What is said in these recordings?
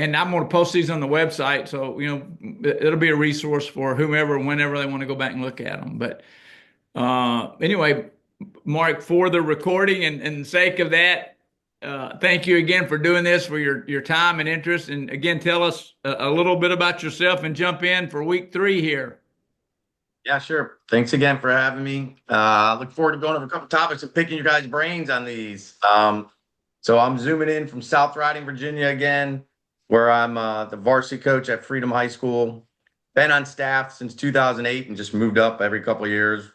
and I'm going to post these on the website. So, it'll be a resource for whomever, whenever they want to go back and look at them. But anyway, Mark, for the recording and sake of that, thank you again for doing this, for your time and interest. And again, tell us a little bit about yourself and jump in for week 3 here. Yeah, sure. Thanks again for having me. I look forward to going over a couple topics and picking your guys' brains on these. So I'm zooming in from South Riding, Virginia again, where I'm the varsity coach at Freedom High School. Been on staff since 2008 and just moved up every couple of years.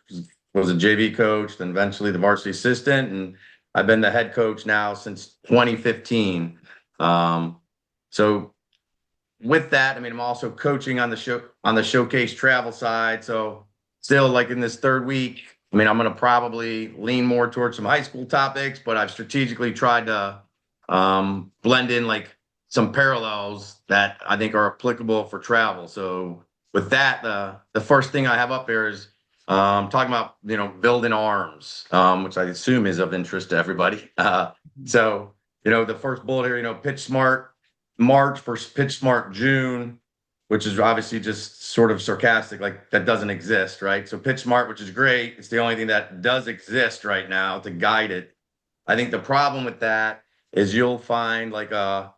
Was a JV coach, then eventually the varsity assistant, and I've been the head coach now since 2015. So with that, I mean, I'm also coaching on the showcase travel side. So still like in this third week, I mean, I'm going to probably lean more towards some high school topics, but I've strategically tried to blend in like some parallels that I think are applicable for travel. So with that, the first thing I have up there is talking about, building arms, which I assume is of interest to everybody. So, the first bullet here, pitch smart March versus pitch smart June, which is obviously just sort of sarcastic, like that doesn't exist, right? So pitch smart, which is great. It's the only thing that does exist right now to guide it. I think the problem with that is you'll find like a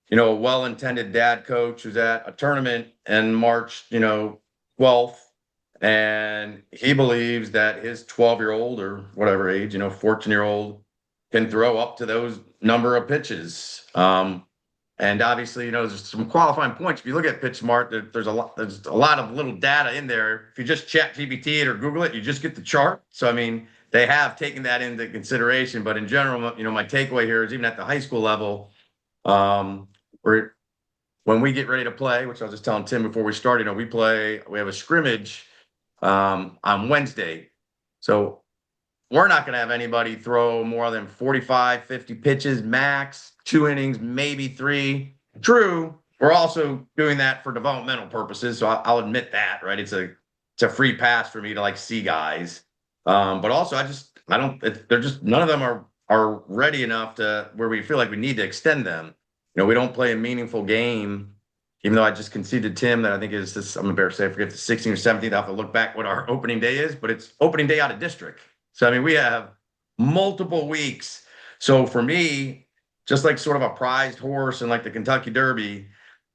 well-intended dad coach who's at a tournament in March, 12th, and he believes that his 12-year-old or whatever age, 14-year-old can throw up to those number of pitches. And obviously, there's some qualifying points. If you look at Pitch Smart, there's a lot of little data in there. If you just chat GPT it or Google it, you just get the chart. So, I mean, they have taken that into consideration. But in general, my takeaway here is even at the high school level, where when we get ready to play, which I was just telling Tim before we started, we have a scrimmage on Wednesday. So we're not going to have anybody throw more than 45, 50 pitches max, 2 innings, maybe 3. True. We're also doing that for developmental purposes. So I'll admit that, right? It's a free pass for me to like see guys. But also they're just, none of them are ready enough to where we feel like we need to extend them. We don't play a meaningful game, even though I just conceded Tim that I think is this, I'm embarrassed to say, I forget the 16th or 17th. I have to look back what our opening day is, but it's opening day out of district. So, I mean, we have multiple weeks. So for me, just like sort of a prized horse in like the Kentucky Derby,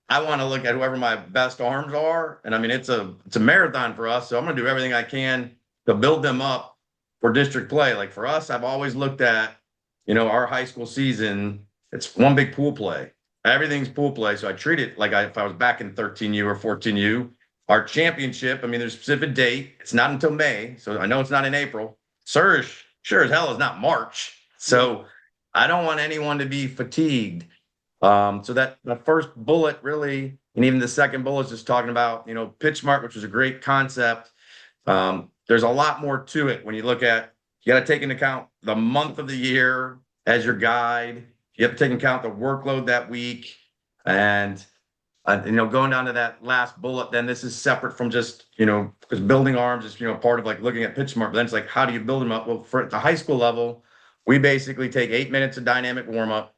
I want to look at whoever my best arms are. And I mean, it's a marathon for us. So I'm going to do everything I can to build them up for district play. Like for us, I've always looked at, our high school season, it's one big pool play. Everything's pool play. So I treat it like if I was back in 13U or 14U. Our championship, I mean, there's a specific date. It's not until May. So I know it's not in April. Sure as hell is not March. So I don't want anyone to be fatigued. So that the first bullet really, and even the second bullet is just talking about, pitch smart, which was a great concept. There's a lot more to it when you look at, you got to take into account the month of the year as your guide. You have to take into account the workload that week. And going down to that last bullet, then this is separate from just, because building arms is, part of like looking at pitch smart, but then it's like, how do you build them up? Well, for at the high school level, we basically take 8 minutes of dynamic warm up,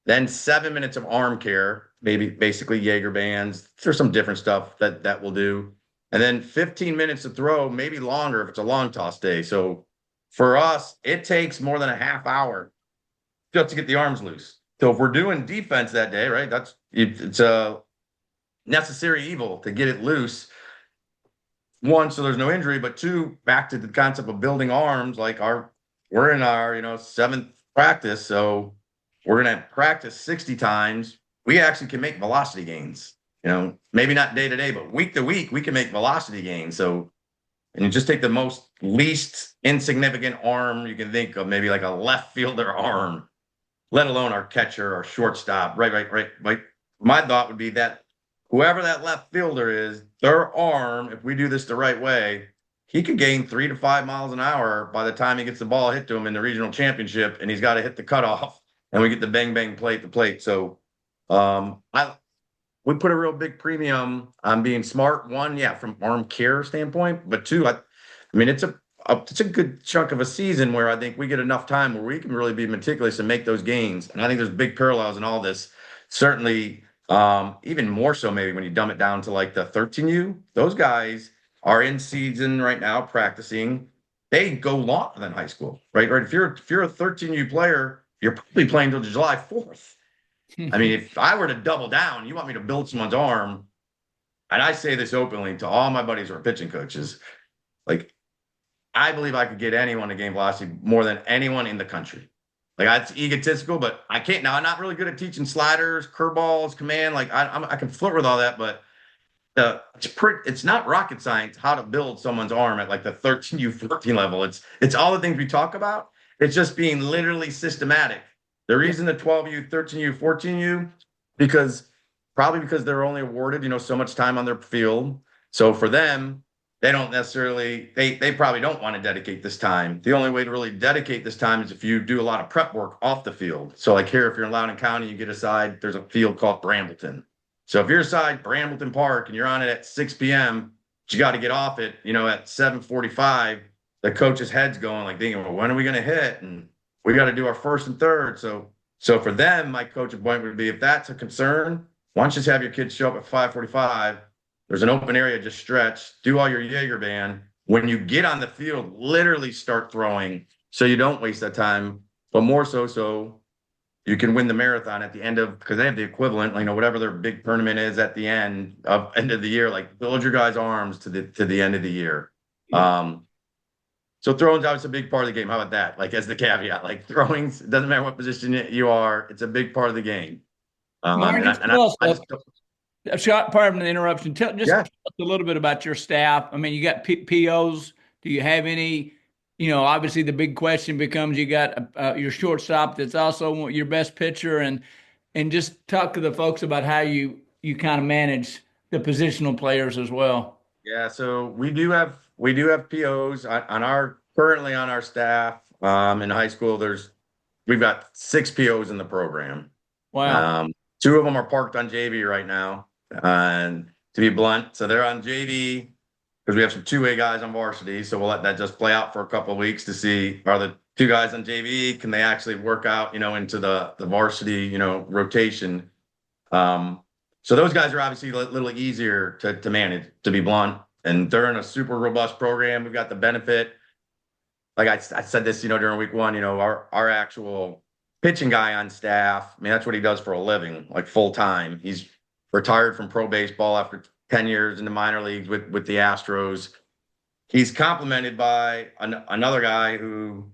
then 7 minutes of arm care, maybe basically Jaeger bands. There's some different stuff that we'll do. And then 15 minutes to throw, maybe longer if it's a long toss day. So for us, it takes more than a half hour just to get the arms loose. So if we're doing defense that day, right, it's a necessary evil to get it loose. One, so there's no injury, but two, back to the concept of building arms, like we're in our, 7th practice. So we're going to practice 60 times. We actually can make velocity gains, maybe not day to day, but week to week, we can make velocity gains. So, and you just take the most least insignificant arm you can think of, maybe like a left fielder arm, let alone our catcher, our shortstop, right. My thought would be that whoever that left fielder is, their arm, if we do this the right way, he could gain 3 to 5 miles an hour by the time he gets the ball hit to him in the regional championship, and he's got to hit the cutoff, and we get the bang bang play at the plate. So, we put a real big premium on being smart. One, yeah, from arm care standpoint, but two, I mean, it's a good chunk of a season where I think we get enough time where we can really be meticulous and make those gains. And I think there's big parallels in all this. Certainly Even more so maybe when you dumb it down to like the 13U, those guys are in season right now practicing. They go longer than high school, right? Right. If you're a 13U player, you're probably playing till July 4th. I mean, if I were to double down, you want me to build someone's arm, and I say this openly to all my buddies who are pitching coaches, like I believe I could get anyone to gain velocity more than anyone in the country. Like that's egotistical, but I can't now. I'm not really good at teaching sliders, curveballs, command. Like I can flirt with all that, but it's not rocket science how to build someone's arm at like the 13U 14 level. It's all the things we talk about. It's just being literally systematic. The Yeah. reason the 12U, 13U, 14U, because probably because they're only awarded, so much time on their field. So for them, they don't necessarily they probably don't want to dedicate this time. The only way to really dedicate this time is if you do a lot of prep work off the field. So like here, if you're in Loudoun County, you get aside, there's a field called Brambleton. So if you're aside Brambleton Park and you're on it at 6 p.m., you got to get off it, at 7:45. The coach's head's going like thinking, well, when are we going to hit? And we got to do our first and third. So for them, my coaching point would be if that's a concern, why don't you just have your kids show up at 5:45? There's an open area, just stretch, do all your Jaeger band. When you get on the field, literally start throwing so you don't waste that time, but more so you can win the marathon at the end of because they have the equivalent, whatever their big tournament is at the end of the year, like build your guys' arms to the end of the year. Yeah. Um, so throwing's obviously a big part of the game. How about that? Like as the caveat, like throwing doesn't matter what position you are, it's a big part of the game. Mark, And I, just and I, tell us, I just pardon the interruption. Just yeah. tell us a little bit about your staff. I mean, you got POs. Do you have any? Obviously the big question becomes you got your shortstop that's also your best pitcher, and just talk to the folks about how you kind of manage the positional players as well. Yeah, so we do have POs on our currently on our staff. In high school, we've got 6 POs in the program. Wow. Um, 2 of them are parked on JV right now. And to be blunt, so they're on JV because we have some 2A guys on varsity. So we'll let that just play out for a couple of weeks to see are the 2 guys on JV, can they actually work out, into the varsity, rotation. Um, so those guys are obviously a little easier to manage, to be blunt. And they're in a super robust program. We've got the benefit. Like I said this, during week 1, our actual pitching guy on staff, I mean, that's what he does for a living, like full time. He's retired from pro baseball after 10 years in the minor leagues with the Astros. He's complemented by another guy who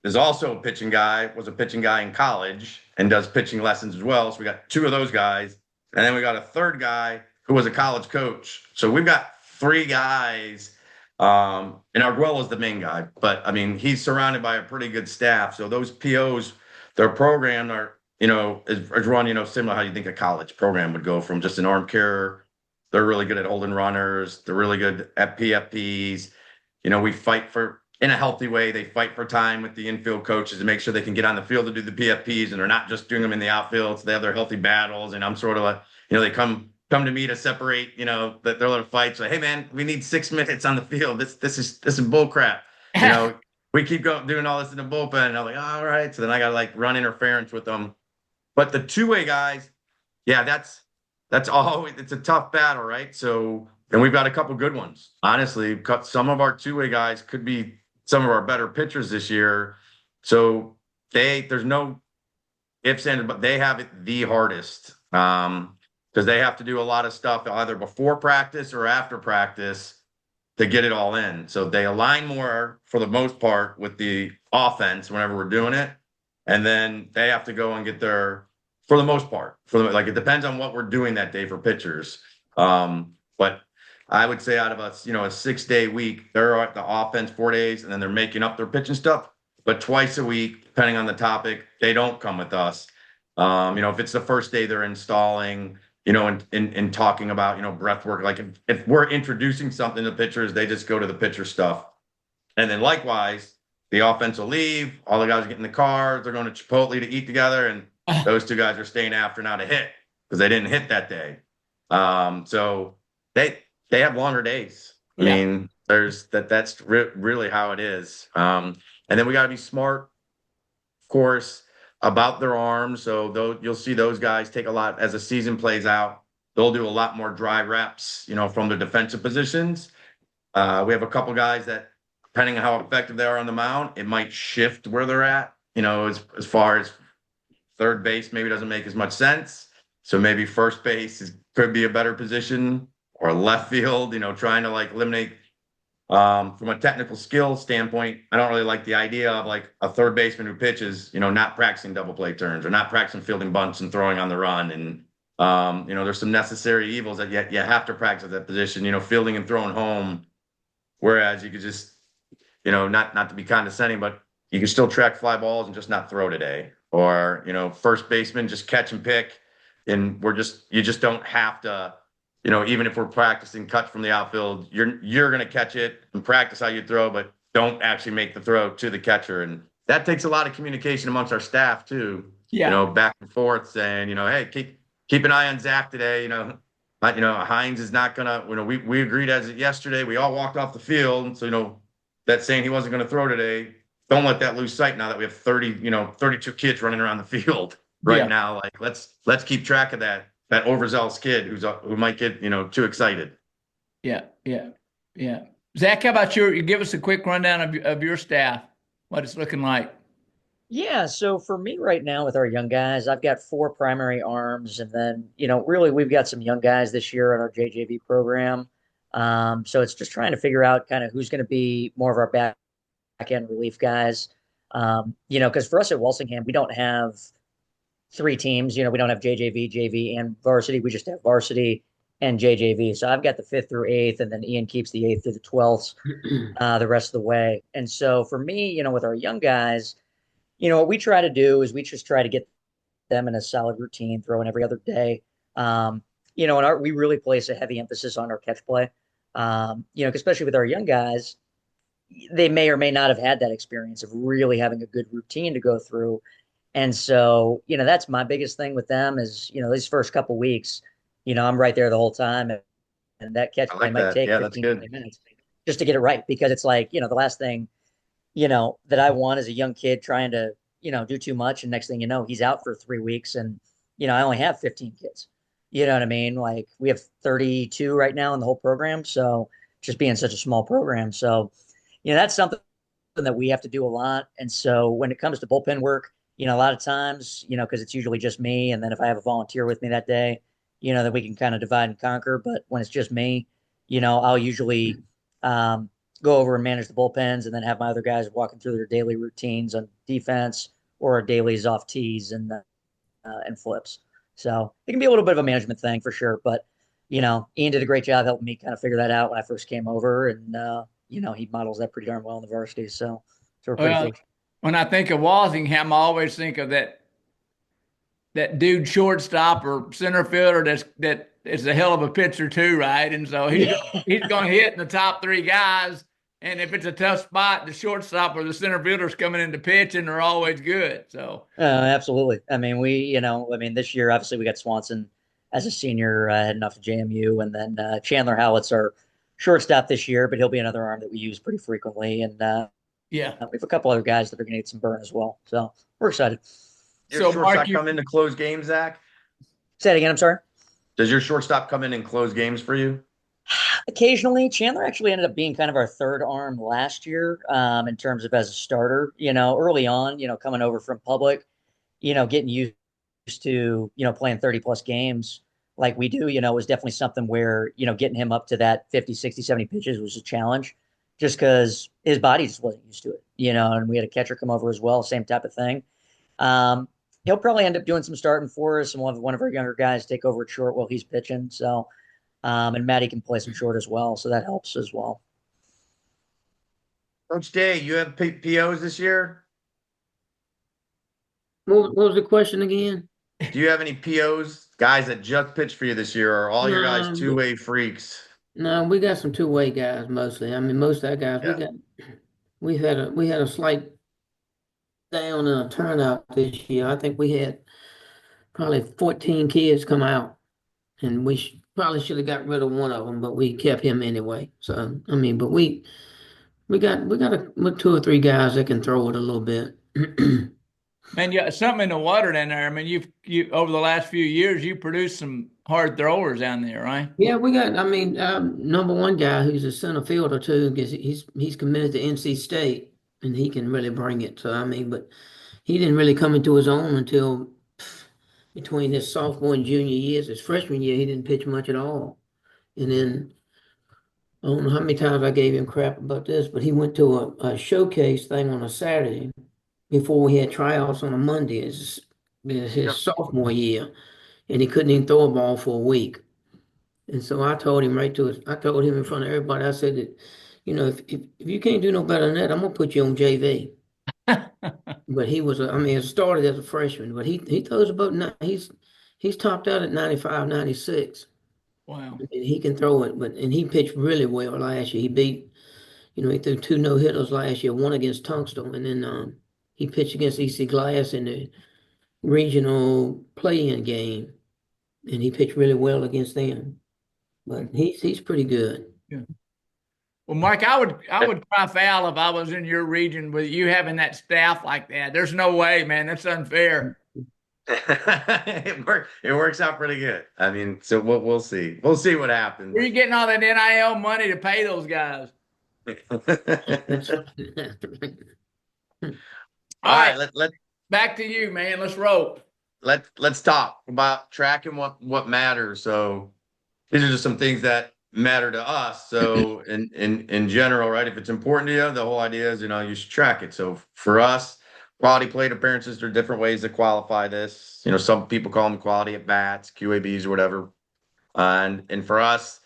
is also a pitching guy, was a pitching guy in college and does pitching lessons as well. So we got 2 of those guys. And then we got a third guy who was a college coach. So we've got 3 guys. And Arguello is the main guy, but I mean, he's surrounded by a pretty good staff. So those POs, their program are, is run, similar to how you think a college program would go from just an arm care. They're really good at holding runners. They're really good at PFPs. We fight in a healthy way. They fight for time with the infield coaches to make sure they can get on the field to do the PFPs and they're not just doing them in the outfield. So they have their healthy battles. And I'm sort of like, they come to me to separate, their little fights. Like, hey man, we need 6 minutes on the field. This is bull crap. We keep doing all this in the bullpen. And I'm like, all right. So then I got to like run interference with them. But the 2A guys, yeah, that's always it's a tough battle, right? So, and we've got a couple good ones. Honestly, some of our 2A guys could be some of our better pitchers this year. So there's no ifs and but they have it the hardest. Because they have to do a lot of stuff either before practice or after practice to get it all in. So they align more for the most part with the offense whenever we're doing it. And then they have to go and get for the most part, like it depends on what we're doing that day for pitchers. But I would say out of a 6-day week, they're at the offense 4 days and then they're making up their pitching stuff. But twice a week, depending on the topic, they don't come with us. If it's the first day they're installing, and talking about, breath work. Like if we're introducing something to pitchers, they just go to the pitcher stuff. And then likewise, the offense will leave. All the guys get in the car. They're going to Chipotle to eat together. And those 2 guys are staying after now to hit because they didn't hit that day. So they have longer days. I Yeah. mean, that's really how it is. And then we got to be smart, of course. about their arms. So you'll see those guys take a lot as the season plays out. They'll do a lot more dry reps, from the defensive positions. We have a couple guys that, depending on how effective they are on the mound, it might shift where they're at. As far as third base, maybe doesn't make as much sense. So maybe first base could be a better position, or left field. Trying to like eliminate from a technical skill standpoint. I don't really like the idea of like a third baseman who pitches, not practicing double play turns or not practicing fielding bunts and throwing on the run. And there's some necessary evils that you have to practice at that position. Fielding and throwing home. Whereas you could just, not to be condescending, but you can still track fly balls and just not throw today. Or, first baseman, just catch and pick. And you just don't have to, even if we're practicing cuts from the outfield, you're going to catch it and practice how you throw, but don't actually make the throw to the catcher. And that takes a lot of communication amongst our staff too. Yeah. Back and forth saying, hey, keep an eye on Zach today. Hines is not gonna. We agreed as of yesterday. We all walked off the field, so that saying he wasn't going to throw today. Don't let that lose sight now that we have 32 kids running around the field right now. Like let's keep track of that overzealous kid who might get too excited. Yeah, yeah, yeah. Zach, how about you? Give us a quick rundown of your staff, what it's looking like. Yeah, so for me right now with our young guys, I've got four primary arms, and then, really we've got some young guys this year in our JJV program. So it's just trying to figure out kind of who's going to be more of our back end relief guys. Because for us at Walsingham, we don't have three teams. We don't have JJV, JV, and varsity. We just have varsity and JJV. So I've got the fifth through eighth, and then Ian keeps the eighth through the 12th the rest of the way. And so for me, with our young guys, what we try to do is we just try to get them in a solid routine, throwing every other day. And we really place a heavy emphasis on our catch play. Especially with our young guys, they may or may not have had that experience of really having a good routine to go through. And so, that's my biggest thing with them is, these first couple weeks, I'm right there the whole time. And that catch play might take 15, 20 minutes just to get it right. Because it's like, the last thing, that I want is a young kid trying to, do too much. And next thing you know, he's out for 3 weeks. And, I only have 15 kids. You know what I mean? Like we have 32 right now in the whole program. So just being such a small program. So, that's something that we have to do a lot. And so when it comes to bullpen work, a lot of times, because it's usually just me. And then if I have a volunteer with me that day, that we can kind of divide and conquer. But when it's just me, I'll usually go over and manage the bullpens and then have my other guys walking through their daily routines on defense or dailies off tees and flips. So it can be a little bit of a management thing for sure. But, Ian did a great job helping me kind of figure that out when I first came over. And, he models that pretty darn well in the varsity. So we're pretty fortunate. When I think of Walsingham, I always think of that dude shortstop or center fielder that is a hell of a pitcher too, right? And so he's going to hit in the top three guys. And if it's a tough spot, the shortstop or the center fielders coming into pitching are always good. So absolutely. I mean, this year obviously we got Swanson as a senior heading off to JMU, and then Chandler Howlett's our shortstop this year, but he'll be another arm that we use pretty frequently. And we have a couple other guys that are going to get some burn as well. So we're excited. Does your shortstop come in to close games, Zach? Say it again. I'm sorry. Does your shortstop come in and close games for you? Occasionally. Chandler actually ended up being kind of our third arm last year in terms of as a starter, early on, coming over from public, getting used to, playing 30 plus games like we do, was definitely something where, getting him up to that 50, 60, 70 pitches was a challenge just because his body just wasn't used to it, and we had a catcher come over as well, same type of thing. He'll probably end up doing some starting for us and one of our younger guys take over at short while he's pitching. So, and Matty can play some short as well. So that helps as well. Coach Day, you have POs this year? What was the question again? Do you have any POs, guys that just pitched for you this year, or all your guys two-way freaks? No, we got some two-way guys mostly. I mean, most of that guys we had a slight down turnout this year. I think we had probably 14 kids come out, and we probably should have got rid of one of them, but we kept him anyway. So I mean, but we got two or three guys that can throw it a little bit. Man, yeah, something in the water down there. I mean, you over the last few years, you produced some hard throwers down there, right? Yeah, we got. I mean, number one guy who's a center fielder too, because he's committed to NC State, and he can really bring it. So I mean, but he didn't really come into his own until between his sophomore and junior years. His freshman year, he didn't pitch much at all. And then I don't know how many times I gave him crap about this, but he went to a showcase thing on a Saturday before we had tryouts on a Monday. His Yep. sophomore year, and he couldn't even throw a ball for a week. And so I told him I told him in front of everybody, I said that, if you can't do no better than that, I'm gonna put you on JV. But he was, I mean, it started as a freshman, but he throws about, he's topped out at 95, 96. Wow. And he can throw it, and he pitched really well last year. He beat, he threw two no-hitters last year, one against Tungsten, and then he pitched against EC Glass in the regional play-in game, and he pitched really well against them. But he's pretty good. Yeah. Well, Mark, I would cry foul if I was in your region with you having that staff like that. There's no way, man. That's unfair. It works out pretty good. I mean, so we'll see. We'll see what happens. Where are you getting all that NIL money to pay those guys? All All right, right, let back to you, man. Let's roll. let's talk about tracking what matters. So these are just some things that matter to us. So in general, right? If it's important to you, the whole idea is, you should track it. So for us, quality plate appearances, there are different ways to qualify this. Some people call them quality at bats, QABs or whatever. And for us,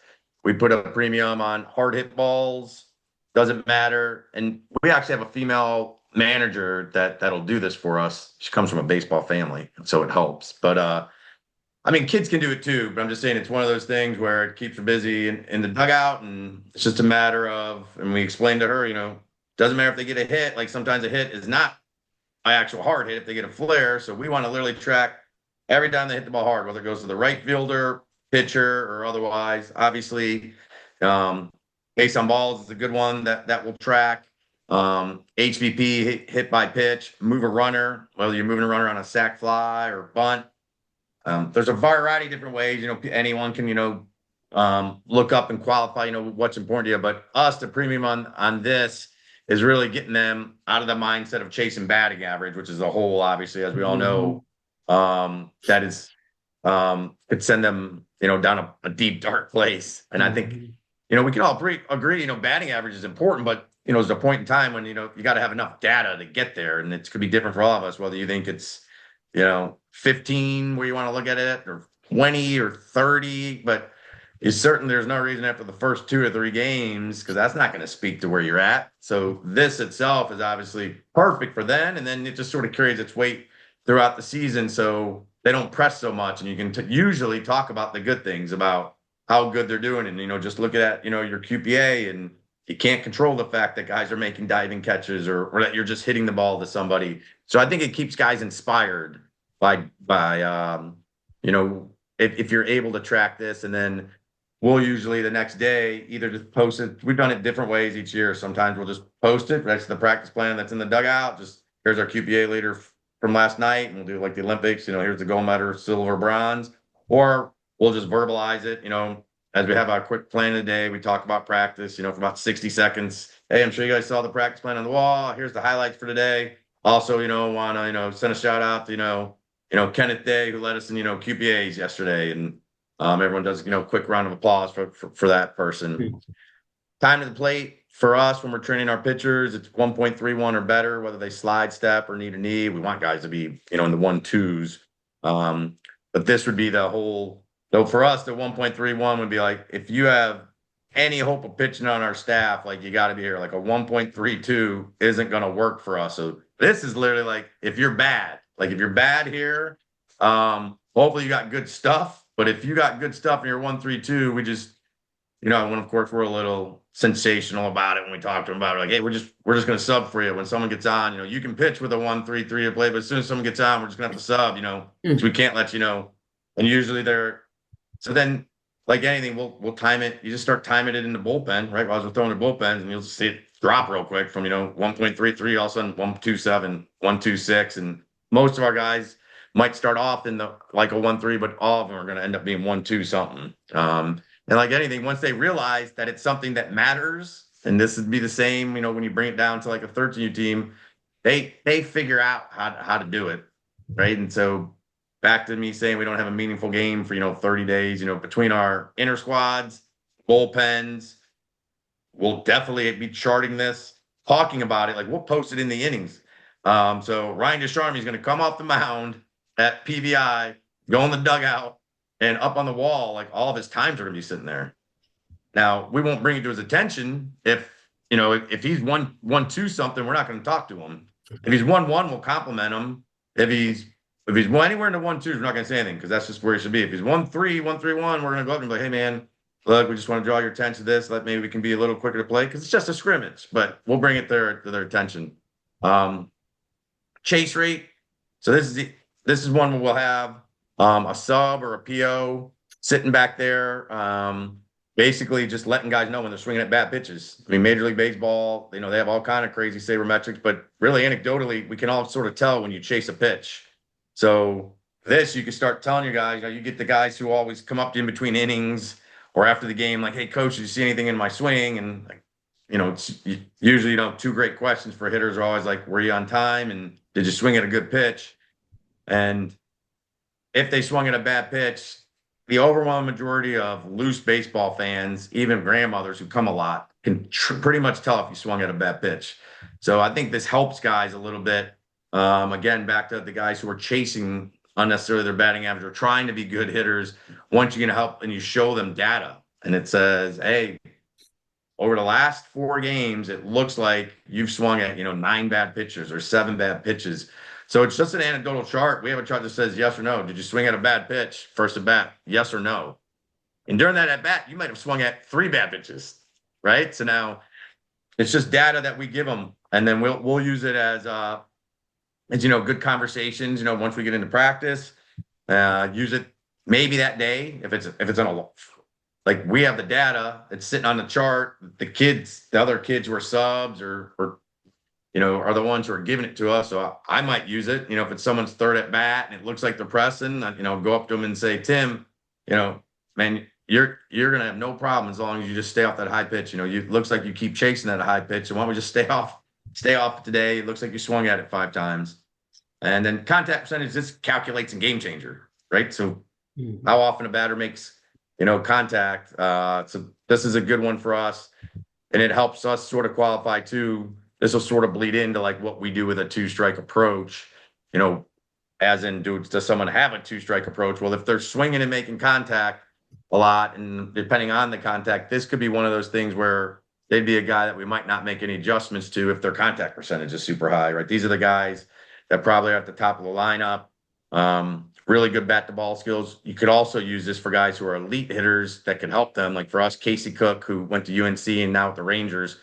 we put a premium on hard hit balls. Doesn't matter. And we actually have a female manager that'll do this for us. She comes from a baseball family, so it helps. But I mean, kids can do it too, but I'm just saying it's one of those things where it keeps her busy in the dugout, and it's just a matter of, and we explained to her, doesn't matter if they get a hit. Like sometimes a hit is not an actual hard hit if they get a flare. So we want to literally track every time they hit the ball hard, whether it goes to the right fielder, pitcher, or otherwise. Obviously, base on balls is a good one that will track. HVP, hit by pitch, move a runner, whether you're moving a runner on a sac fly or bunt. There's a variety of different ways, anyone can, look up and qualify, what's important to you. But us, the premium on this is really getting them out of the mindset of chasing batting average, which is a whole, obviously, as we all know, that is, could send them, down a deep, dark place. And I think, we can all agree, batting average is important, but, there's a point in time when, you got to have enough data to get there. And it could be different for all of us, whether you think it's, 15 where you want to look at it, or 20 or 30, but it's certain there's no reason after the first 2 or 3 games, because that's not going to speak to where you're at. So this itself is obviously perfect for then, and then it just sort of carries its weight throughout the season, so they don't press so much, and you can usually talk about the good things about how good they're doing, and just look at your QPA, and you can't control the fact that guys are making diving catches or that you're just hitting the ball to somebody. So I think it keeps guys inspired by if you're able to track this, and then we'll usually the next day either just post it. We've done it different ways each year. Sometimes we'll just post it next to the practice plan that's in the dugout. Just here's our QPA leader from last night, and we'll do like the Olympics. Here's the gold medal, silver, bronze, or we'll just verbalize it. As we have our quick plan of the day, we talk about practice. For about 60 seconds. Hey, I'm sure you guys saw the practice plan on the wall. Here's the highlights for today. Also, want to send a shout out to Kenneth Day, who led us in QPAs yesterday, and everyone does quick round of applause for that person. Time to the plate for us when we're training our pitchers, it's 1.31 or better, whether they slide, step, or knee to knee. We want guys to be in the 1-2s, but this would be the whole. So for us, the 1.31 would be like, if you have any hope of pitching on our staff, like you got to be here. Like a 1.32 isn't going to work for us. So this is literally like, if you're bad here, hopefully you got good stuff. But if you got good stuff and you're 1.32, we just, when of course we're a little sensational about it when we talk to them about it, like, hey, we're just going to sub for you when someone gets on. You can pitch with a 1.33 to play, but as soon as someone gets on, we're just going to have to sub. So we can't let you know. And usually so then, like anything, we'll time it. You just start timing it in the bullpen, right? While we're throwing the bullpens, and you'll see it drop real quick from 1.33, all of a sudden 1.27, 1.26, and most of our guys might start off in the like a 1-3, but all of them are going to end up being 1-2 something. And like anything, once they realize that it's something that matters, and this would be the same, when you bring it down to like a 13U team, they figure out how to do it, right? And so back to me saying we don't have a meaningful game for 30 days, between our inner squads, bullpens, we'll definitely be charting this, talking about it. Like we'll post it in the innings. So Ryan Descharmy is going to come off the mound at PBI, go in the dugout, and up on the wall. Like all of his times are going to be sitting there. Now we won't bring it to his attention if he's 1-2 something. We're not going to talk to him. If he's 1-1, we'll compliment him. If he's anywhere in the 1-2s, we're not going to say anything because that's just where he should be. If he's 1-3, 1-3-1, we're going to go up and be like, hey man, look, we just want to draw your attention to this. Maybe we can be a little quicker to play because it's just a scrimmage, but we'll bring it to their attention. Chase rate. So this is one where we'll have a sub or a PO sitting back there, basically just letting guys know when they're swinging at bad pitches. I mean, Major League Baseball, they have all kind of crazy sabermetrics, but really anecdotally, we can all sort of tell when you chase a pitch. So you can start telling your guys, you get the guys who always come up to you in between innings or after the game, like, hey, coach, did you see anything in my swing? And, it's usually, two great questions for hitters are always like, were you on time? And did you swing at a good pitch? And if they swung at a bad pitch, the overwhelming majority of loose baseball fans, even grandmothers who come a lot, can pretty much tell if you swung at a bad pitch. So I think this helps guys a little bit. Again, back to the guys who are chasing unnecessarily their batting average or trying to be good hitters. Once you're going to help and you show them data and it says, hey, over the last 4 games, it looks like you've swung at, 9 bad pitches or 7 bad pitches. So it's just an anecdotal chart. We have a chart that says yes or no. Did you swing at a bad pitch first at bat? Yes or no? And during that at bat, you might have swung at 3 bad pitches, right? So now it's just data that we give them, and then we'll use it as good conversations. Once we get into practice, use it maybe that day if it's on a. Like we have the data, it's sitting on the chart. The other kids who are subs or are the ones who are giving it to us. So I might use it, if it's someone's third at bat and it looks like they're pressing, go up to them and say, Tim, man, you're going to have no problem as long as you just stay off that high pitch. It looks like you keep chasing that high pitch. So why don't we just stay off today? It looks like you swung at it 5 times. And then contact percentage, this calculates in Game Changer, right? So how often a batter makes contact. So this is a good one for us, and it helps us sort of qualify too. This will sort of bleed into like what we do with a 2-strike approach, as in does someone have a 2-strike approach? Well, if they're swinging and making contact a lot, and depending on the contact, this could be one of those things where they'd be a guy that we might not make any adjustments to if their contact percentage is super high, right? These are the guys that probably are at the top of the lineup. Really good bat to ball skills. You could also use this for guys who are elite hitters that can help them. Like for us, Casey Cook, who went to UNC and now with the Rangers,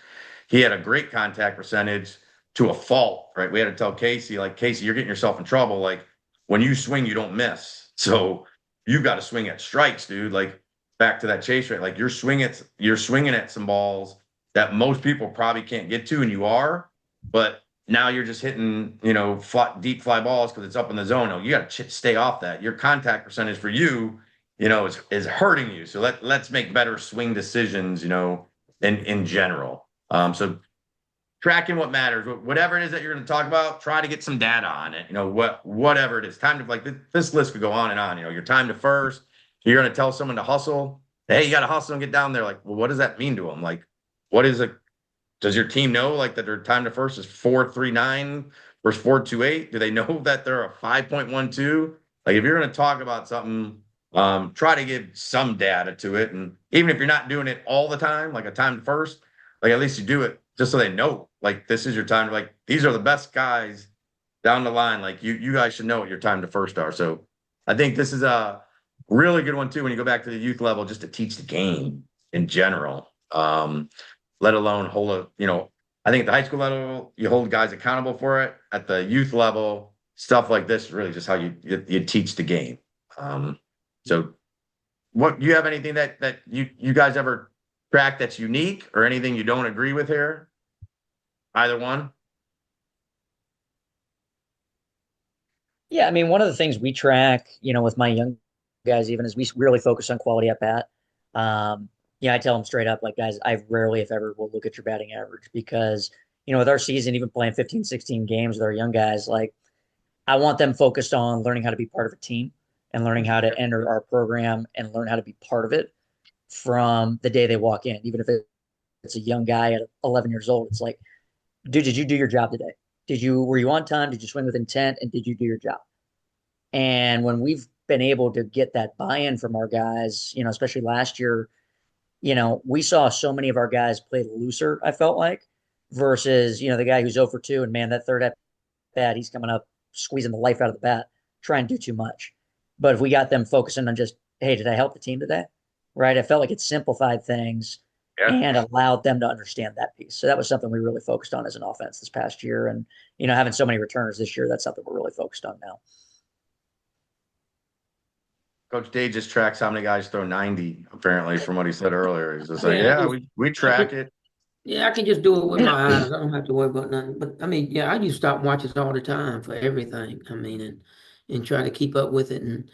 he had a great contact percentage to a fault, right? We had to tell Casey, like, Casey, you're getting yourself in trouble. Like when you swing, you don't miss. So you've got to swing at strikes, dude. Like back to that chase rate, like you're swinging at some balls that most people probably can't get to, and you are, but now you're just hitting, deep fly balls because it's up in the zone. No, you got to stay off that. Your contact percentage for you, is hurting you. So let's make better swing decisions, in general. So tracking what matters, whatever it is that you're going to talk about, try to get some data on it. Whatever it is, time to this list could go on and on. Your time to first. You're going to tell someone to hustle. Hey, you got to hustle and get down there. Like, well, what does that mean to them? Like, what is it? Does your team know like that their time to first is 4.39 versus 4.28? Do they know that they're a 5.12? Like if you're going to talk about something, try to give some data to it. And even if you're not doing it all the time, like a time to first, like at least you do it just so they know, like this is your time. Like these are the best guys down the line. Like you guys should know what your time to first are. So I think this is a really good one too, when you go back to the youth level, just to teach the game in general. Let alone hold I think at the high school level, you hold guys accountable for it. At the youth level, stuff like this is really just how you teach the game. So what, you have anything that you guys ever track that's unique or anything you don't agree with here? Either one? Yeah, I mean, one of the things we track, with my young guys even is we really focus on quality at bat. Yeah, I tell them straight up, like, guys, I rarely, if ever, will look at your batting average because, with our season, even playing 15, 16 games with our young guys, like, I want them focused on learning how to be part of a team and learning how to enter our program and learn how to be part of it from the day they walk in. Even if it's a young guy at 11 years old, it's like, dude, did you do your job today? Were you on time? Did you swing with intent? And did you do your job? And when we've been able to get that buy-in from our guys, especially last year, we saw so many of our guys play looser, I felt like, versus, the guy who's 0 for 2 and man, that third at bat, he's coming up, squeezing the life out of the bat, trying to do too much. But if we got them focusing on just, hey, did I help the team today? Right. I felt like it simplified things and allowed them to understand that piece. So that was something we really focused on as an offense this past year. And, having so many returners this year, that's something we're really focused on now. Coach Day just tracks how many guys throw 90, apparently, from what he said earlier. He's just like, yeah, we track it. Yeah, I can just do it with my eyes. I don't have to worry about nothing. But I mean, yeah, I used to stop watches all the time for everything. I mean, and try to keep up with it, and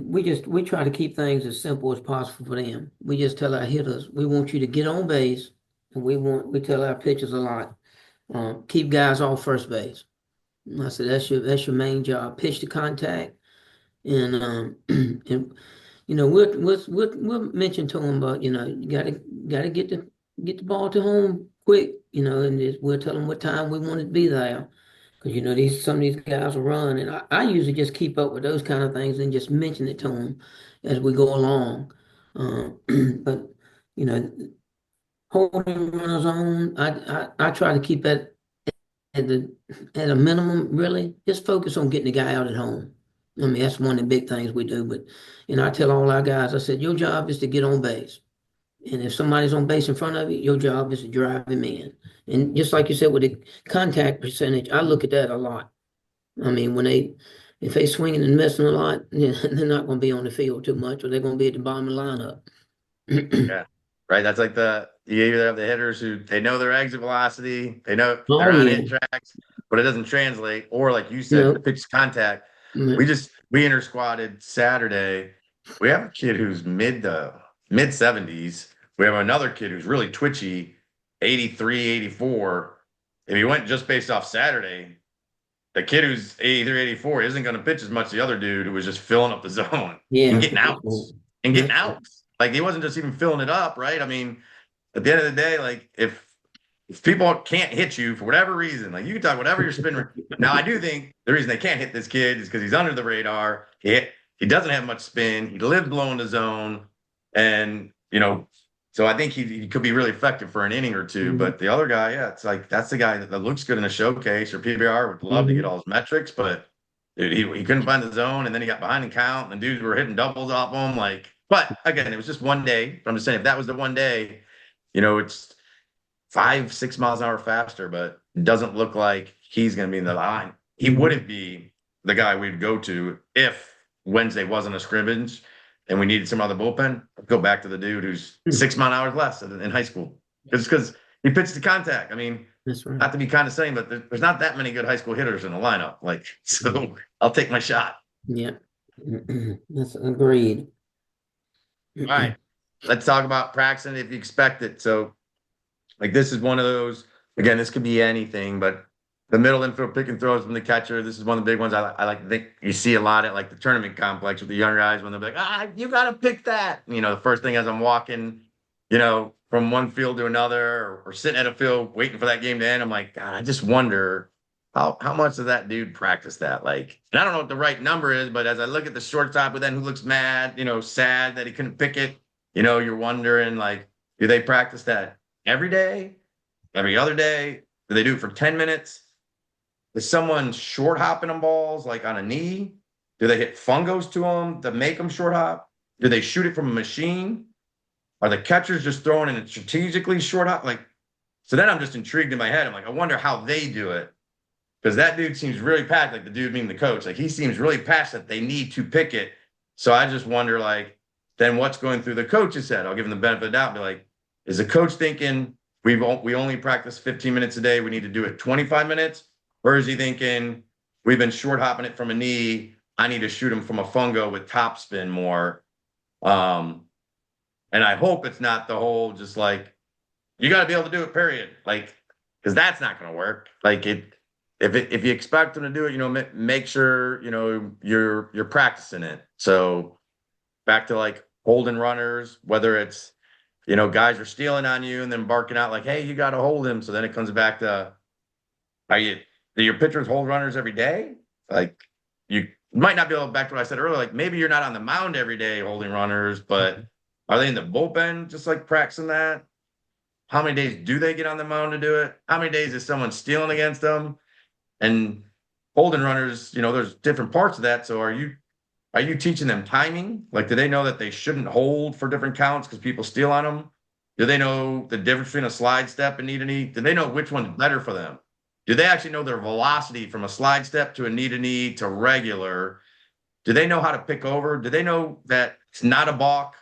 we try to keep things as simple as possible for them. We just tell our hitters, we want you to get on base, and we tell our pitchers a lot, keep guys off first base. And I said that's your main job. Pitch to contact, and and we'll mention to them about, you gotta get the ball to home quick, and we'll tell them what time we want it to be there. Because, some of these guys will run, and I usually just keep up with those kind of things and just mention it to them as we go along. But, you know, holding runners on, I try to keep that at a minimum, really. Just focus on getting the guy out at home. I mean, that's one of the big things we do. But, I tell all our guys, I said, your job is to get on base. And if somebody's on base in front of you, your job is to drive him in. And just like you said, with the contact percentage, I look at that a lot. I mean, if they swinging and missing a lot, they're not going to be on the field too much, or they're going to be at the bottom of the lineup. Yeah, right. That's like you either have the hitters who they know their exit velocity, they know Oh, they're on yeah. hit tracks, but it doesn't translate. Or like you said, the pitch contact. Yeah. We inter squatted Saturday. We have a kid who's mid 70s. We have another kid who's really twitchy, 83, 84. If he went just based off Saturday, the kid who's 83, 84 isn't going to pitch as much as the other dude who was just filling up the zone and getting outs and getting outs. Like, he wasn't just even filling it up, right? I mean, at the end of the day, like, if people can't hit you for whatever reason, like, you can talk whatever your spin rate. Now, I do think the reason they can't hit this kid is because he's under the radar. He doesn't have much spin. He lives below in the zone. And, so I think he could be really effective for an inning or two. Mm-hmm. But the other guy, yeah, it's like that's the guy that looks good in a showcase, or PBR would love to get all his metrics, but dude, he couldn't find the zone, and then he got behind the count, and dudes were hitting doubles off him. Like, but again, it was just one day. But I'm just saying, if that was the one day, it's 5-6 miles an hour faster, but it doesn't look like he's going to be in the line. He wouldn't be the guy we'd go to if Wednesday wasn't a scrimmage and we needed some other bullpen. I'd go back to the dude who's 6 mile an hour less in high school. It's because he pitched to contact. I mean, that's right. Not to be condescending, but there's not that many good high school hitters in the lineup. Like, so I'll take my shot. Yeah, that's agreed. All right, let's talk about practicing if you expect it. So, like, this is one of those. Again, this could be anything, but the middle infield pick and throws from the catcher. This is one of the big ones. I like to think you see a lot at like the tournament complex with the young guys when they're like, you got to pick that. The first thing as I'm walking, from one field to another, or sitting at a field waiting for that game to end, I'm like, God, I just wonder how much does that dude practice that? Like, and I don't know what the right number is, but as I look at the shortstop, but then who looks mad, sad that he couldn't pick it, you're wondering, like, do they practice that every day, every other day? Do they do it for 10 minutes? Is someone short hopping them balls like on a knee? Do they hit fungos to them to make them short hop? Do they shoot it from a machine? Are the catchers just throwing in a strategically short hop? Like, so then I'm just intrigued in my head. I'm like, I wonder how they do it. Because that dude seems really passionate, like the dude being the coach. Like, he seems really passionate they need to pick it. So I just wonder, like, then what's going through the coach's head? I'll give him the benefit of the doubt. Be like, is the coach thinking we only practice 15 minutes a day, we need to do it 25 minutes? Or is he thinking we've been short hopping it from a knee. I need to shoot them from a fungo with top spin more. And I hope it's not the whole just like, you got to be able to do it, period. Like, because that's not going to work. Like if you expect them to do it, make sure, you're practicing it. So back to like holding runners, whether it's, guys are stealing on you and then barking out like, hey, you got to hold him. So then it comes back to, do your pitchers hold runners every day? Like you might not be able, back to what I said earlier, like maybe you're not on the mound every day holding runners, but are they in the bullpen just like practicing that? How many days do they get on the mound to do it? How many days is someone stealing against them? And holding runners, there's different parts of that. So are you teaching them timing? Like, do they know that they shouldn't hold for different counts because people steal on them? Do they know the difference between a slide step and knee to knee? Do they know which one's better for them? Do they actually know their velocity from a slide step to a knee to knee to regular? Do they know how to pick over? Do they know that it's not a balk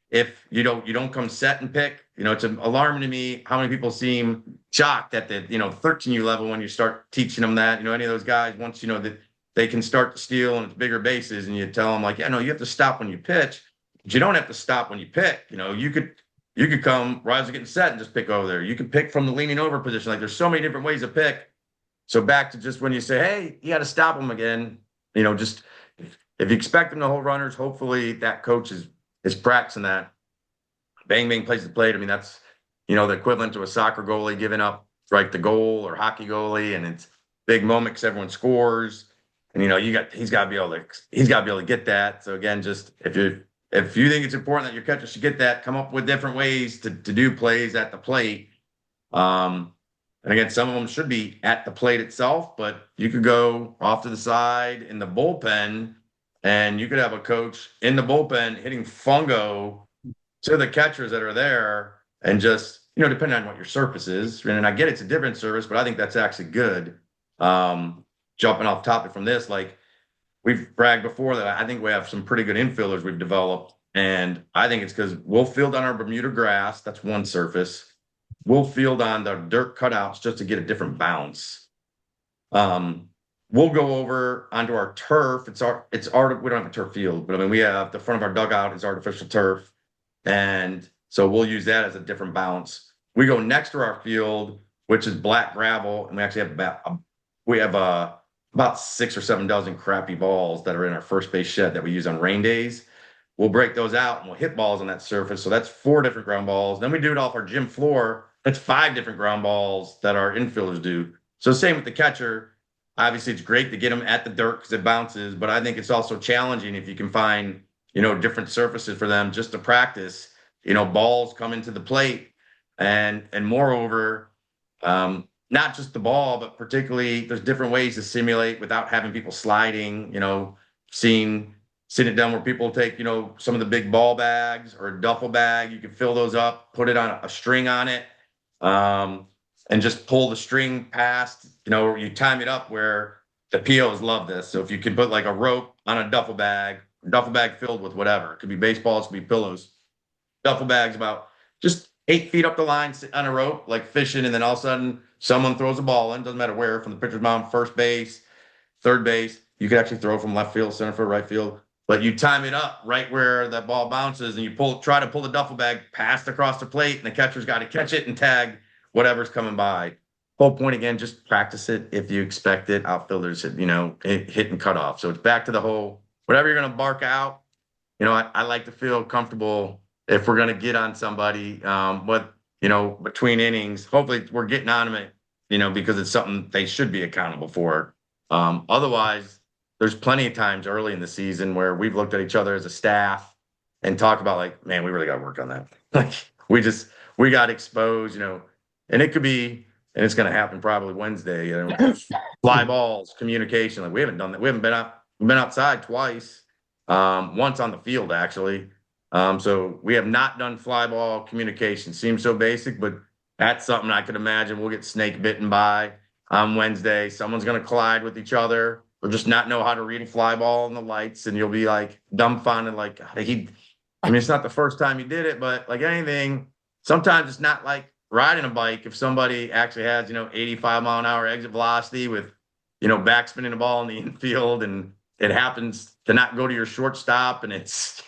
if you don't come set and pick? It's alarming to me how many people seem shocked at the 13U level when you start teaching them that. Any of those guys, once that they can start to steal and it's bigger bases, and you tell them like, yeah, no, you have to stop when you pitch, but you don't have to stop when you pick. You could come right as getting set and just pick over there. You can pick from the leaning over position. Like there's so many different ways to pick. So back to just when you say, hey, you got to stop them again. Just if you expect them to hold runners, hopefully that coach is practicing that. Bang, bang plays the plate. I mean, that's, the equivalent to a soccer goalie giving up like the goal or hockey goalie. And it's big moment because everyone scores. And, he's got to be able to get that. So again, just if you think it's important that your catcher should get that, come up with different ways to do plays at the plate. And again, some of them should be at the plate itself, but you could go off to the side in the bullpen and you could have a coach in the bullpen hitting fungo to the catchers that are there, and just, depending on what your surface is. And I get it's a different service, but I think that's actually good. Jumping off topic from this, like we've bragged before that I think we have some pretty good infielders we've developed. And I think it's because we'll field on our Bermuda grass. That's one surface. We'll field on the dirt cutouts just to get a different bounce. We'll go over onto our turf. It's we don't have a turf field, but I mean, we have the front of our dugout is artificial turf. And so we'll use that as a different bounce. We go next to our field, which is black gravel. And we actually have about 6 or 7 dozen crappy balls that are in our first base shed that we use on rain days. We'll break those out and we'll hit balls on that surface. So that's 4 different ground balls. Then we do it off our gym floor. That's 5 different ground balls that our infielders do. So same with the catcher. Obviously, it's great to get them at the dirt because it bounces, but I think it's also challenging if you can find, different surfaces for them just to practice, balls come into the plate. And moreover, not just the ball, but particularly there's different ways to simulate without having people sliding, sitting it down where people take, some of the big ball bags or a duffel bag, you can fill those up, put it on a string on it, and just pull the string past, you time it up where the POs love this. So if you can put like a rope on a duffel bag filled with whatever, it could be baseballs, it could be pillows. Duffel bag's about just 8 feet up the line, sit on a rope, like fishing, and then all of a sudden someone throws a ball in, doesn't matter where, from the pitcher's mound, first base, third base. You could actually throw from left field, center field, right field. But you time it up right where that ball bounces, and you try to pull the duffel bag past across the plate, and the catcher's got to catch it and tag whatever's coming by. Whole point again, just practice it. If you expect it, outfielders hit and cut off. So it's back to the whole, whatever you're going to bark out. I like to feel comfortable if we're going to get on somebody, between innings. Hopefully we're getting on them, because it's something they should be accountable for. Otherwise, there's plenty of times early in the season where we've looked at each other as a staff and talked about like, man, we really got to work on that. Like we got exposed, and it could be, and it's going to happen probably Wednesday, fly balls, communication. Like we haven't done that. We haven't been outside twice, once on the field actually. So we have not done fly ball communication. Seems so basic, but that's something I could imagine we'll get snake bitten by on Wednesday. Someone's going to collide with each other or just not know how to read a fly ball in the lights. And you'll be like dumbfounded. Like it's not the first time you did it, but like anything, sometimes it's not like riding a bike. If somebody actually has, 85 mile an hour exit velocity with backspinning the ball in the infield and it happens to not go to your shortstop and it's,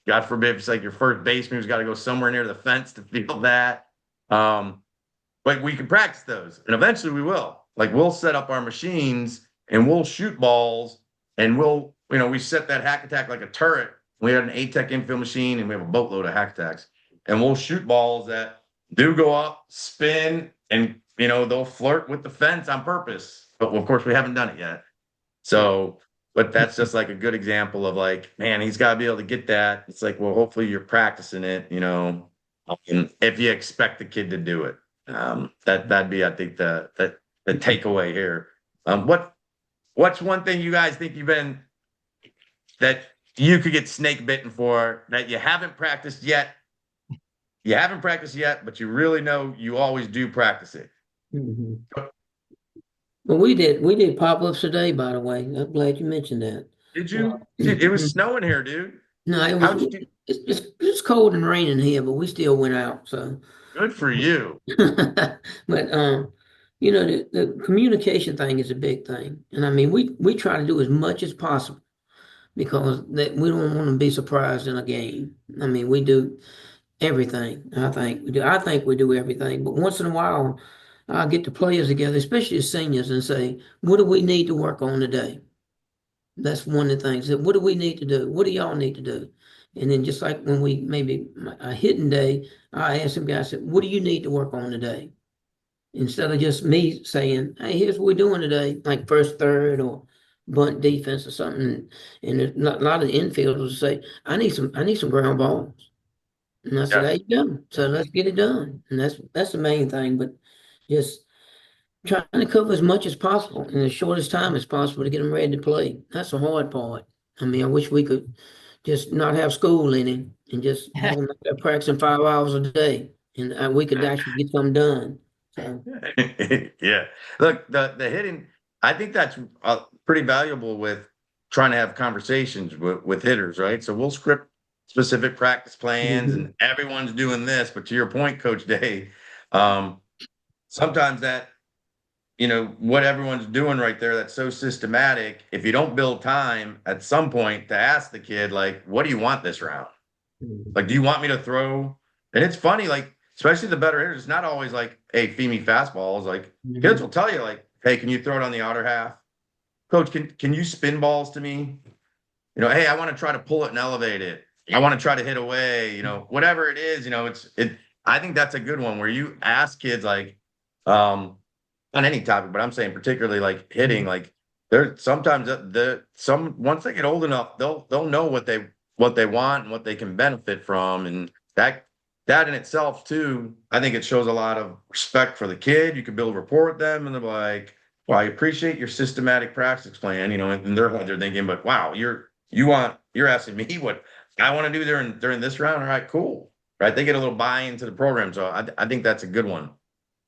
God forbid, it's like your first baseman who's got to go somewhere near the fence to field that. But we can practice those and eventually we will. Like we'll set up our machines and we'll shoot balls and we set that hack attack like a turret. We had an ATEC infield machine and we have a boatload of hack attacks and we'll shoot balls that do go up, spin, and they'll flirt with the fence on purpose. But of course, we haven't done it yet. So, but that's just like a good example of like, man, he's got to be able to get that. It's like, well, hopefully you're practicing it, if you expect the kid to do it. That'd be, I think, the takeaway here. What's one thing you guys think that you could get snake bitten for that you haven't practiced yet? You haven't practiced yet, but you really know you always do practice it. Mm-hmm. Well, we did pop-ups today, by the way. I'm glad you mentioned that. Did you? Dude, it was snowing here, dude. No, it's cold and raining here, but we still went out. So Good for you. but the communication thing is a big thing, and I mean we try to do as much as possible because that we don't want to be surprised in a game. I mean we do everything. I think we do everything, but once in a while I'll get the players together, especially the seniors, and say, what do we need to work on today? That's one of the things. That what do we need to do? What do y'all need to do? And then just like when we maybe a hitting day, I ask some guys, what do you need to work on today? Instead of just me saying, hey, here's what we're doing today, like first, third, or bunt defense or something. And a lot of the infielders say, I need some ground balls. And I said, Yeah. how you done? So let's get it done. And that's the main thing. But just trying to cover as much as possible in the shortest time as possible to get them ready to play. That's the hard part. I mean, I wish we could just not have school in it and just have them practicing 5 hours a day, and we could actually get something done. So. Yeah. Look, the hitting, I think that's pretty valuable with trying to have conversations with hitters, right? So we'll script specific practice plans Mm-hmm. and everyone's doing this. But to your point, Coach Day, sometimes that, what everyone's doing right there, that's so systematic. If you don't build time at some point to ask the kid, like, what do you want this round? Mm-hmm. Like, do you want me to throw? And it's funny, like, especially the better hitters, it's not always like, hey, feed me fastballs. Like, Mm-hmm. kids will tell you, like, hey, can you throw it on the outer half? Coach, can you spin balls to me? Hey, I want to try to pull it and elevate it. I want to try to hit away, whatever it is, I think that's a good one where you ask kids like, on any topic, but I'm saying particularly like hitting, like there's sometimes once they get old enough, they'll know what they want and what they can benefit from. And that in itself too, I think it shows a lot of respect for the kid. You can build rapport with them and they're like, well, I appreciate your systematic practice plan, and in their head they're thinking, but wow, you're asking me what I want to do during this round. All right, cool. Right. They get a little buy into the program. So I think that's a good one.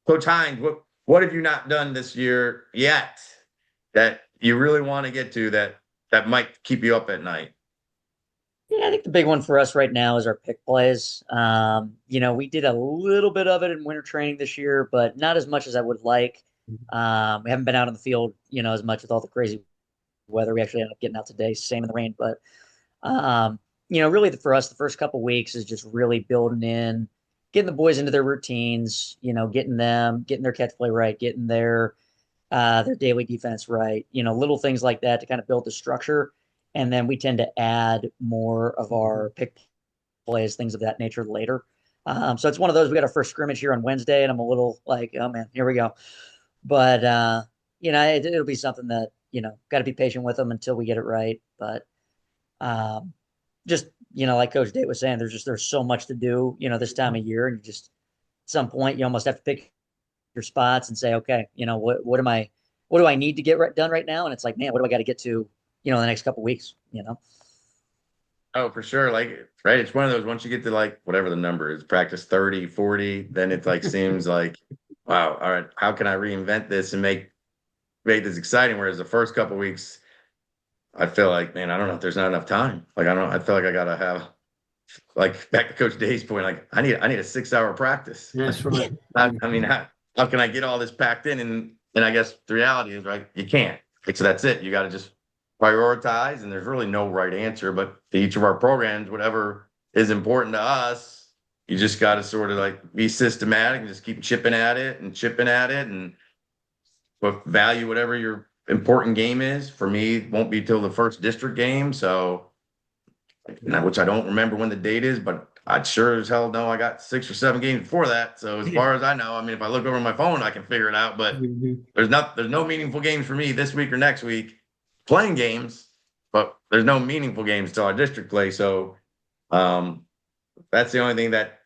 Coach Hines, what have you not done this year yet that you really want to get to that might keep you up at night? Yeah, I think the big one for us right now is our pick plays. We did a little bit of it in winter training this year, but not as much as I would like. We haven't been out on the field, as much with all the crazy weather. We actually ended up getting out today, same in the rain. But, really for us, the first couple weeks is just really building in, getting the boys into their routines, getting their catch play right, getting their daily defense right, little things like that to kind of build the structure. And then we tend to add more of our pick plays, things of that nature later. So it's one of those. We got our first scrimmage here on Wednesday, and I'm a little like, oh man, here we go. But it'll be something that got to be patient with them until we get it right. But just like Coach Date was saying, there's so much to do, this time of year, and just at some point you almost have to pick your spots and say, okay, what do I need to get done right now? And it's like, man, what do I got to get to, in the next couple of weeks, Oh, for sure. Like, right. It's one of those, once you get to like, whatever the number is, practice 30, 40, then it like seems like, wow, all right, how can I reinvent this and make this exciting? Whereas the first couple of weeks, I feel like, man, I don't know if there's not enough time. Like, I feel like I got to have, like, back to Coach Day's point, like, I need a 6-hour practice. That's right. I mean, how can I get all this packed in And I guess the reality is, right, you can't. Like, so that's it. You got to just prioritize, and there's really no right answer, but to each of our programs, whatever is important to us, you just got to sort of like be systematic and just keep chipping at it and chipping at it and but value whatever your important game is. For me, it won't be till the first district game. So, which I don't remember when the date is, but I sure as hell know I got 6 or 7 games before that. So as far as I know, I mean, if I look over my phone, I can figure it out. But Mhm. there's no meaningful games for me this week or next week. Playing games, but there's no meaningful games till our district play. So um, that's the only thing that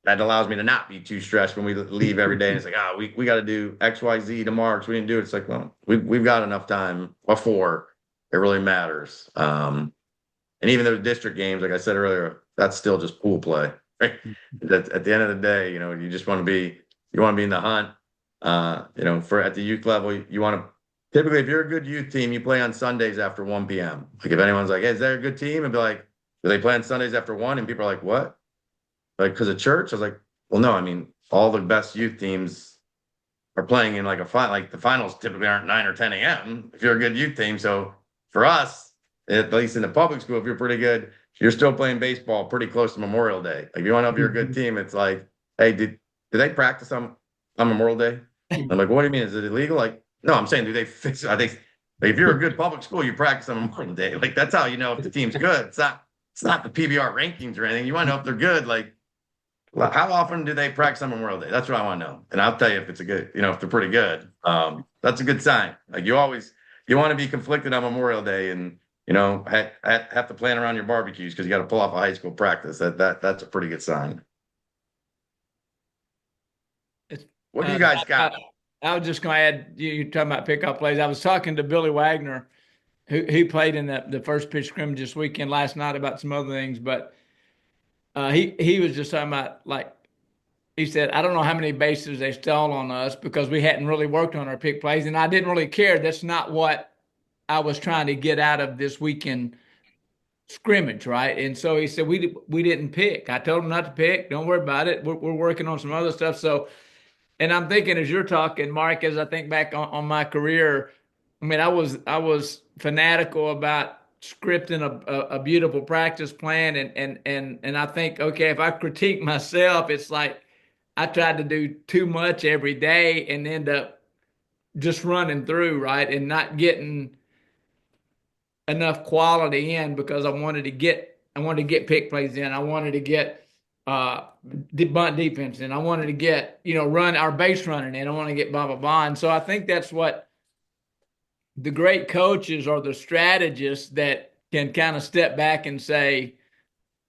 allows me to not be too stressed when we leave every day. And it's like, we got to do X, Y, Z tomorrow because we didn't do it. It's like, well, we've got enough time before it really matters. And even those district games, like I said earlier, that's still just pool play. Right? At the end of the day, you just want to be in the hunt. For at the youth level, you want to typically, if you're a good youth team, you play on Sundays after 1 p.m. Like if anyone's like, hey, is there a good team? And be like, do they play on Sundays after 1? And people are like, what? Like, because of church? I was like, well, no, I mean, all the best youth teams are playing in like like the finals typically aren't 9 or 10 a.m. if you're a good youth team. So for us, at least in the public school, if you're pretty good, you're still playing baseball pretty close to Memorial Day. Like, you want to know if you're a good team, it's like, hey, did they practice on Memorial Day? I'm like, what do you mean? Is it illegal? Like, no, I'm saying, do they fix? Are they like, if you're a good public school, you practice on Memorial Day. Like, that's how you know if the team's good. It's not the PBR rankings or anything. You want to know if they're good. Like, how often do they practice on Memorial Day? That's what I want to know. And I'll tell you if it's a good, if they're pretty good. That's a good sign. Like, you want to be conflicted on Memorial Day and, have to plan around your barbecues because you got to pull off a high school practice. That's a pretty good sign. It's, What do you guys got? I was just going to add, you talking about pickup plays. I was talking to Billy Wagner, who played in the first pitch scrimmage this weekend last night about some other things, but he was just talking about, like, he said, I don't know how many bases they stole on us because we hadn't really worked on our pick plays, and I didn't really care. That's not what I was trying to get out of this weekend scrimmage, right? And so he said we didn't pick. I told him not to pick. Don't worry about it. We're working on some other stuff. So, and I'm thinking as you're talking, Mark, as I think back on my career, I mean, I was fanatical about scripting a beautiful practice plan, and I think, okay, if I critique myself, it's like I tried to do too much every day and end up just running through, right, and not getting enough quality in because I wanted to get pick plays in. I wanted to get bunt defense in. I wanted to get, run our base running in. I want to get blah blah blah. And so I think that's what the great coaches or the strategists that can kind of step back and say,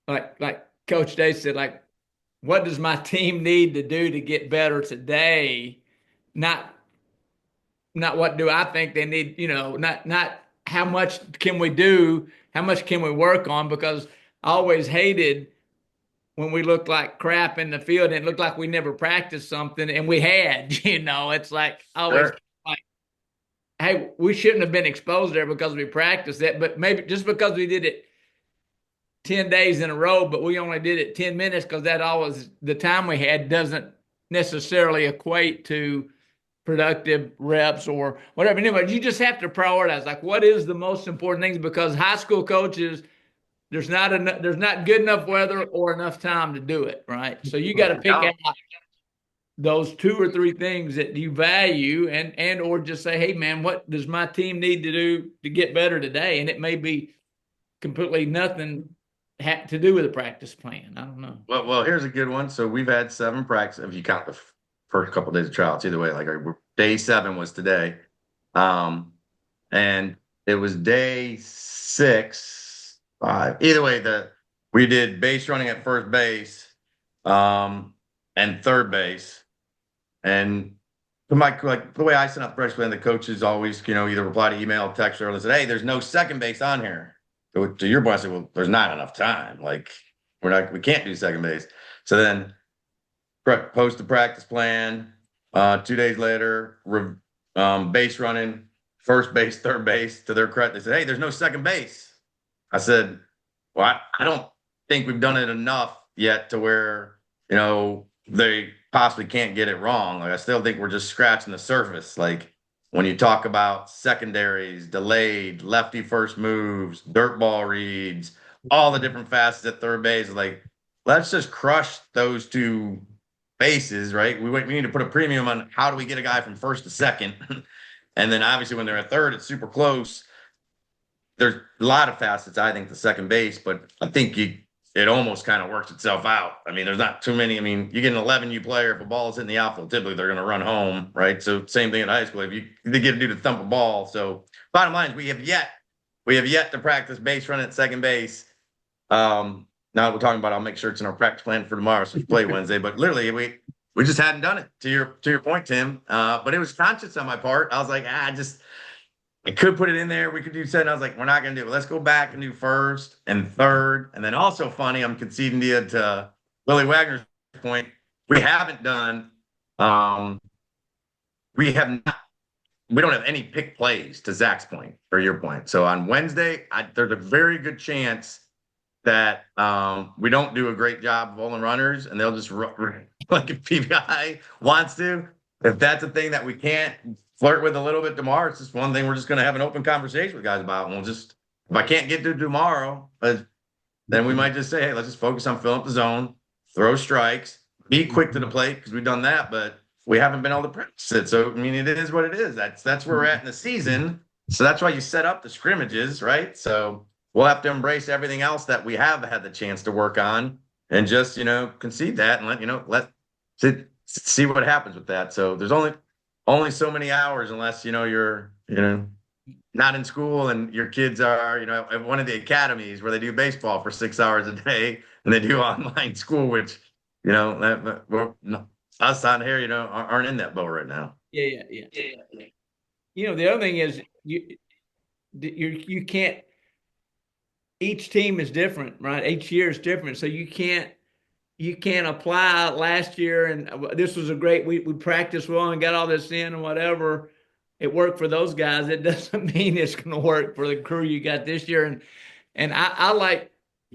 like Coach Day said, like, what does my team need to do to get better today? Not what do I think they need, not how much can we do, how much can we work on, because I always hated when we looked like crap in the field and it looked like we never practiced something and we had, it's like I always Sure. like, hey, we shouldn't have been exposed there because we practiced it, but maybe just because we did it 10 days in a row, but we only did it 10 minutes because that always the time we had doesn't necessarily equate to productive reps or whatever. Anyway, you just have to prioritize, like, what is the most important things, because high school coaches, there's not good enough weather or enough time to do it, right? So you got to pick No. out those 2 or 3 things that you value and or just say, hey man, what does my team need to do to get better today? And it may be completely nothing to do with a practice plan. I don't know. Well, here's a good one. So we've had 7 practice if you count the first couple of days of trials. Either way, like day 7 was today, and it was day 6, 5. Either way, we did base running at first base, and third base, and like the way I sent out the practice plan, the coaches always either reply to email, text, or they said, hey, there's no second base on here. To your point, I said, well, there's not enough time. Like, we can't do second base. So then post the practice plan. 2 days later, base running, first base, third base. To their credit, they said, hey, there's no second base. I said, well, I don't think we've done it enough yet to where, they possibly can't get it wrong. Like, I still think we're just scratching the surface. Like, when you talk about secondaries, delayed, lefty first moves, dirt ball reads, all the different facets at third base, like let's just crush those two bases, right? We need to put a premium on how do we get a guy from first to second. And then obviously when they're at third, it's super close. There's a lot of facets, I think, to second base, but I think it almost kind of works itself out. I mean, there's not too many. I mean, you get an 11U player, if a ball is in the outfield, typically they're going to run home, right? So same thing in high school. If they get a dude to thump a ball. So bottom line is we have yet to practice base running at second base. Now we're talking about, I'll make sure it's in our practice plan for tomorrow, so we play Wednesday. But literally, we just hadn't done it. To your point, Tim. But it was conscious on my part. I was like, I could put it in there. We could do 10. I was like, we're not going to do it. Let's go back and do first and third. And then also funny, I'm conceding to Willie Wagner's point. We haven't done, we don't have any pick plays, to Zach's point or your point. So on Wednesday, there's a very good chance that we don't do a great job of rolling runners, and they'll just run like if PBI wants to. If that's a thing that we can't flirt with a little bit tomorrow, it's just one thing we're just going to have an open conversation with guys about. And if I can't get to tomorrow, then we might just say, hey, let's just focus on filling up the zone, throw strikes, be quick to the plate, because we've done that, but we haven't been able to practice it. So, I mean, it is what it is. That's where we're at in the season. So that's why you set up the scrimmages, right? So we'll have to embrace everything else that we have had the chance to work on and just, concede that and let's see what happens with that. So there's only so many hours unless, you're, not in school and your kids are, at one of the academies where they do baseball for 6 hours a day and they do online school, which, us on here, aren't in that boat right now. Yeah. The other thing is you can't, each team is different, right? Each year is different. So you can't apply last year and this was we practiced well and got all this in and whatever. It worked for those guys. It doesn't mean it's going to work for the crew you got this year. And I like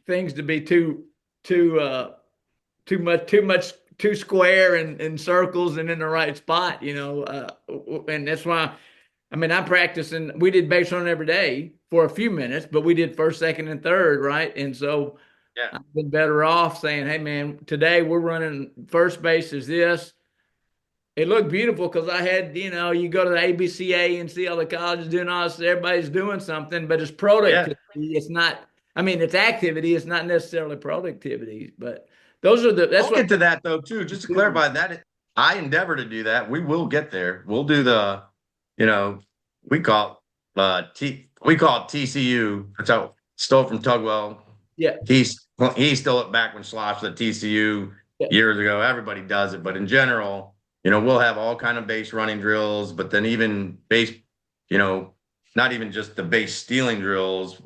things to be too square and circles and in the right spot, and that's why, I'm practicing. We did base run every day for a few minutes, but we did first, second, and third, right? And so yeah, I've been better off saying, hey, man, today we're running first base is this. It looked beautiful because I had, you go to the ABCA and see all the colleges doing all this. Everybody's doing something, but it's productivity. Yeah. It's not, it's activity. It's not necessarily productivity, but that's we'll get to that though, too. Just to clarify that, I endeavor to do that. We will get there. We'll do the, we call it TCU. That's how stole from Tugwell. Yeah. He stole it back when Slosh was at TCU years ago. Everybody does it, but in general, we'll have all kind of base running drills, but then even base, not even just the base stealing drills.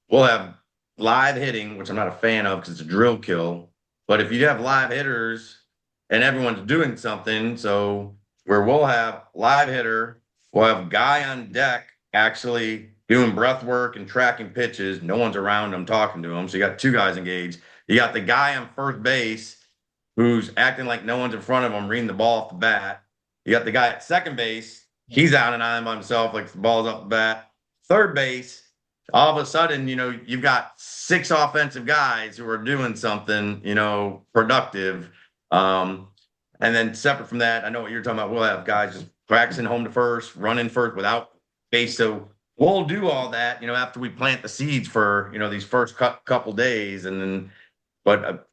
We'll have live hitting, which I'm not a fan of because it's a drill kill. But if you have live hitters and everyone's doing something, so where we'll have live hitter, we'll have guy on deck actually doing breath work and tracking pitches. No one's around them talking to them. So you got two guys engaged. You got the guy on first base who's acting like no one's in front of him, reading the ball off the bat. You got the guy at second base. He's out and on by himself, like the ball's off the bat. Third base, all of a sudden, you've got 6 offensive guys who are doing something, productive. And then separate from that, I know what you're talking about. We'll have guys just practicing home to first, running first without base. So we'll do all that, after we plant the seeds for, these first couple days. And then,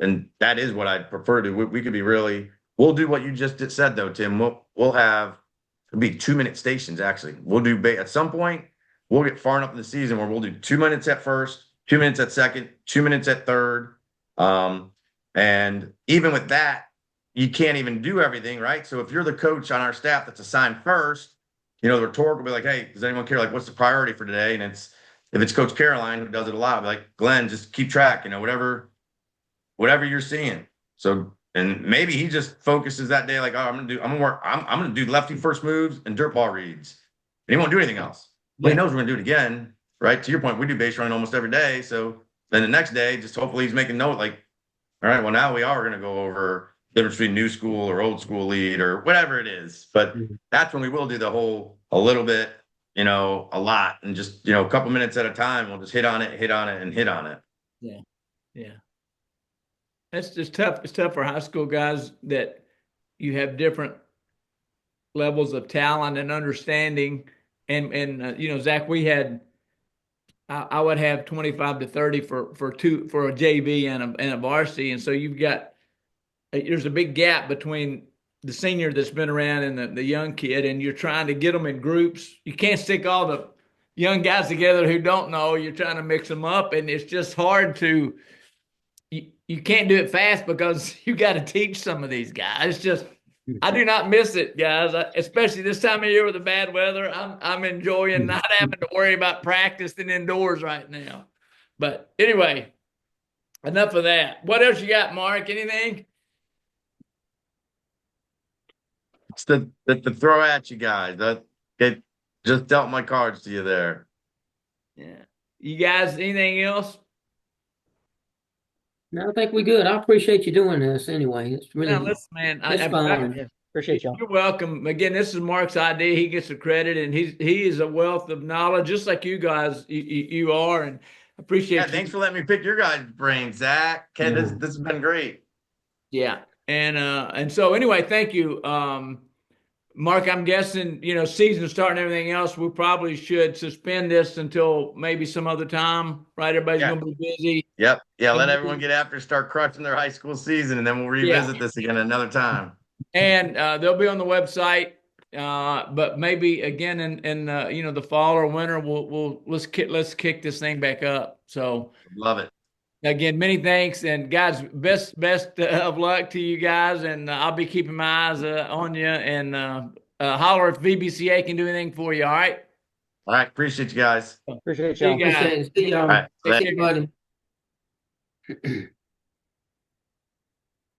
and that is what I'd prefer to. We could be we'll do what you just said though, Tim. We'll have, it'll be 2-minute stations actually. We'll do at some point, we'll get far enough in the season where we'll do 2 minutes at first, 2 minutes at second, 2 minutes at third. And even with that, you can't even do everything, right? So if you're the coach on our staff that's assigned first, the rhetoric will be like, hey, does anyone care? Like, what's the priority for today? And if it's Coach Caroline who does it a lot, I'll be like, Glenn, just keep track, whatever you're seeing. So, and maybe he just focuses that day, like, oh, I'm gonna do lefty first moves and dirt ball reads. And he won't do anything else. But he knows we're gonna do it again, right? To your point, we do base running almost every day. So then the next day, just hopefully he's making note, like, all right, well, now we are gonna go over, difference between new school or old school lead or whatever it is. But Mhm. that's when we will do the whole a little bit, a lot, and just a couple minutes at a time. We'll just hit on it, and hit on it. Yeah. Yeah. That's just tough. It's tough for high school guys that you have different levels of talent and understanding. And Zach, I would have 25 to 30 for a JV and a varsity. And so there's a big gap between the senior that's been around and the young kid, and you're trying to get them in groups. You can't stick all the young guys together who don't know. You're trying to mix them up, and it's just hard you can't do it fast because you got to teach some of these guys. It's just, I do not miss it, guys. Especially this time of year with the bad weather. I'm enjoying not having to worry about practicing indoors right now. But anyway, enough of that. What else you got, Mark? Anything? It's the throw at you guys. That it just dealt my cards to you there. Yeah. You guys, anything else? No, I think we're good. I appreciate you doing this anyway. It's Now, really, listen, man. it's fun. Yeah, appreciate y'all. You're welcome. Again, this is Mark's idea. He gets the credit, and he is a wealth of knowledge, just like you guys you are. And appreciate Yeah, you. thanks for letting me pick your guys' brains, Zach. Ken, Yeah. this has been great. Yeah. And so anyway, thank you. Mark, I'm guessing, season starting and everything else, we probably should suspend this until maybe some other time, right? Everybody's Yeah. going to be busy. Yep. Yeah, let And everyone get after, start crushing their high school season, and then we'll yeah. revisit this again another time. And they'll be on the website. But maybe again in the fall or winter, let's kick this thing back up. So Love it. again, many thanks, and guys, best of luck to you guys, and I'll be keeping my eyes on you, and holler if VBCA can do anything for you. All right, All right. Appreciate you guys. Appreciate see you y'all. guys. Appreciate it. See y'all. All right. Take See care. you, buddy.